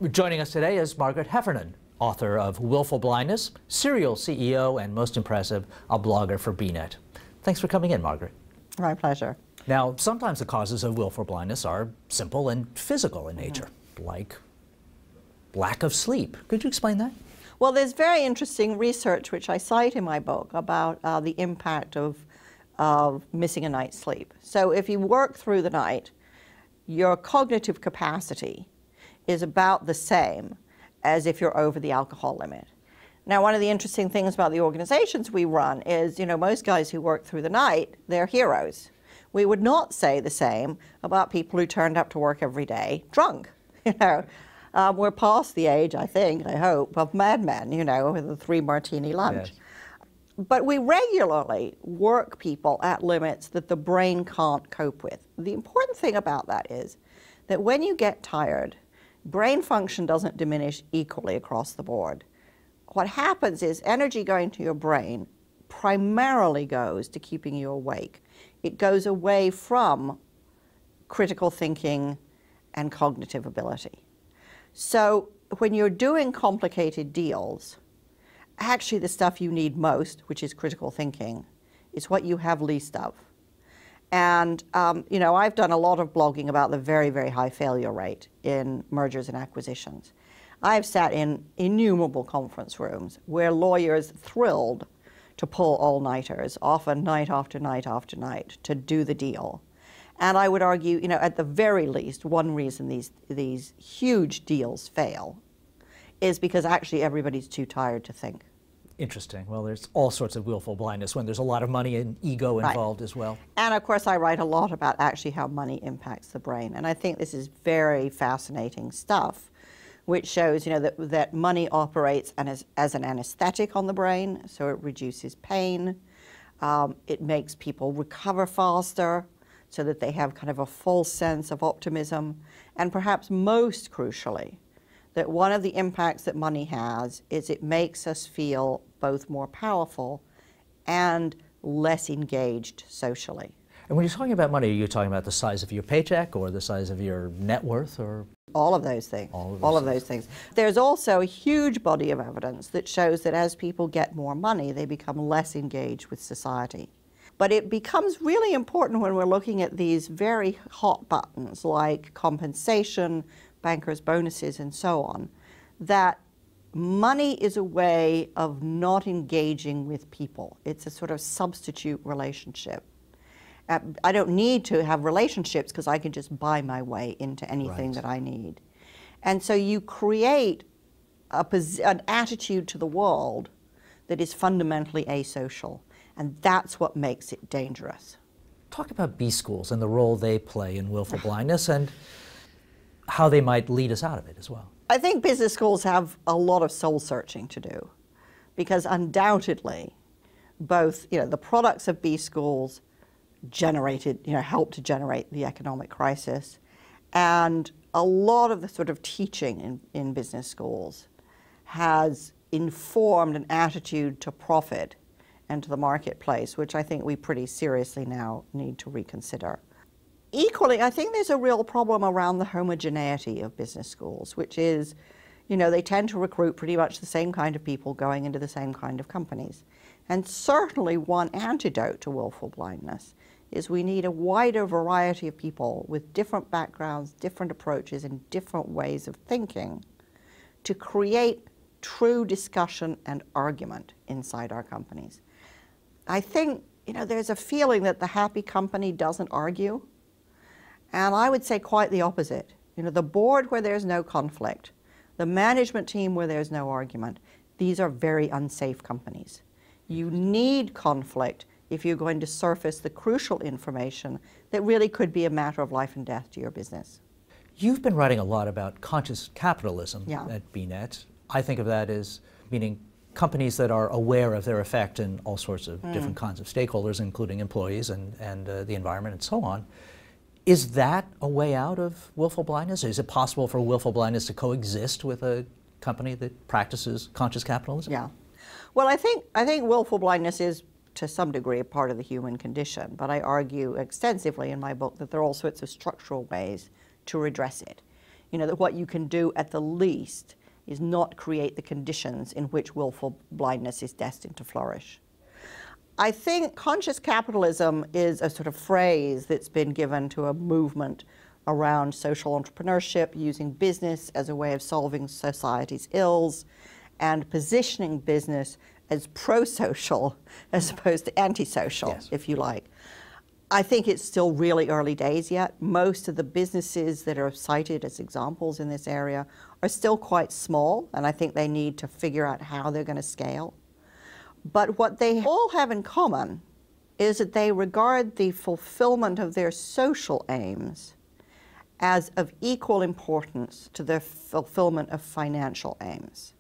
Joining us today is Margaret Heffernan, author of Willful Blindness, serial CEO, and most impressive, a blogger for BNET. Thanks for coming in, Margaret. My pleasure. Now, sometimes the causes of willful blindness are simple and physical in nature, like lack of sleep. Could you explain that? Well, there's very interesting research, which I cite in my book, about the impact of missing a night's sleep. So if you work through the night, your cognitive capacity is about the same as if you're over the alcohol limit. Now, one of the interesting things about the organizations we run is, most guys who work through the night, they're heroes. We would not say the same about people who turned up to work every day drunk. We're past the age, I hope, of madmen, with a 3-martini lunch. Yes. But we regularly work people at limits that the brain can't cope with. The important thing about that is that when you get tired, brain function doesn't diminish equally across the board. What happens is energy going to your brain primarily goes to keeping you awake. It goes away from critical thinking and cognitive ability. So when you're doing complicated deals, actually the stuff you need most, which is critical thinking, is what you have least of. And, I've done a lot of blogging about the very, very high failure rate in mergers and acquisitions. I've sat in innumerable conference rooms where lawyers thrilled to pull all-nighters, often night after night after night, to do the deal. And I would argue, at the very least, one reason these huge deals fail is because actually everybody's too tired to think. Interesting. Well, there's all sorts of willful blindness when there's a lot of money and ego involved as well. And of course, I write a lot about actually how money impacts the brain. And I think this is very fascinating stuff, which shows, that money operates as an anesthetic on the brain, so it reduces pain. It makes people recover faster, so that they have kind of a false sense of optimism. And perhaps most crucially, that one of the impacts that money has is it makes us feel both more powerful and less engaged socially. And when you're talking about money, are you talking about the size of your paycheck or the size of your net worth, or? All of those things. All of those things. There's also a huge body of evidence that shows that as people get more money, they become less engaged with society. But it becomes really important when we're looking at these very hot buttons like compensation, bankers' bonuses, and so on, that money is a way of not engaging with people. It's a sort of substitute relationship. I don't need to have relationships because I can just buy my way into anything that I need. And so you create an attitude to the world that is fundamentally asocial. And that's what makes it dangerous. Talk about B schools and the role they play in willful blindness and how they might lead us out of it as well. I think business schools have a lot of soul searching to do, because undoubtedly both the products of B schools helped to generate the economic crisis, and a lot of the sort of teaching in business schools has informed an attitude to profit and to the marketplace, which I think we pretty seriously now need to reconsider. Equally, I think there's a real problem around the homogeneity of business schools, which is, they tend to recruit pretty much the same kind of people going into the same kind of companies. And certainly one antidote to willful blindness is we need a wider variety of people with different backgrounds, different approaches, and different ways of thinking to create true discussion and argument inside our companies. I think, there's a feeling that the happy company doesn't argue. And I would say quite the opposite. The board where there's no conflict, the management team where there's no argument, these are very unsafe companies. You need conflict if you're going to surface the crucial information that really could be a matter of life and death to your business. You've been writing a lot about conscious capitalism Yeah. at BNET. I think of that as meaning companies that are aware of their effect in all sorts of different kinds of stakeholders, including employees and the environment and so on. Is that a way out of willful blindness? Is it possible for willful blindness to coexist with a company that practices conscious capitalism? Yeah. Well, I think willful blindness is, to some degree, a part of the human condition, but I argue extensively in my book that there are all sorts of structural ways to redress it. You know, that what you can do at the least is not create the conditions in which willful blindness is destined to flourish. I think conscious capitalism is a sort of phrase that's been given to a movement around social entrepreneurship, using business as a way of solving society's ills, and positioning business as pro-social as opposed to antisocial, yes, if you like. I think it's still really early days yet. Most of the businesses that are cited as examples in this area are still quite small, and I think they need to figure out how they're going to scale. But what they all have in common is that they regard the fulfillment of their social aims as of equal importance to the fulfillment of financial aims.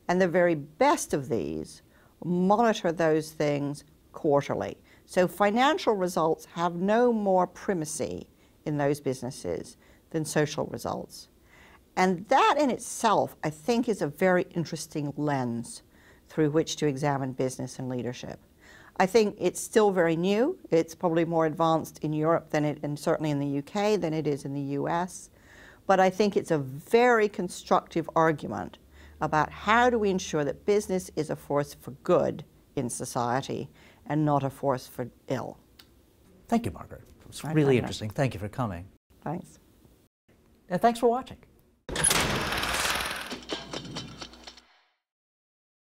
And the very best of these monitor those things quarterly. So financial results have no more primacy in those businesses than social results. And that in itself, I think, is a very interesting lens through which to examine business and leadership. I think it's still very new. It's probably more advanced in Europe than and certainly in the UK than it is in the US. But I think it's a very constructive argument about how do we ensure that business is a force for good in society and not a force for ill. Thank you, Margaret. It was really interesting. Thank you for coming. Thanks. And thanks for watching.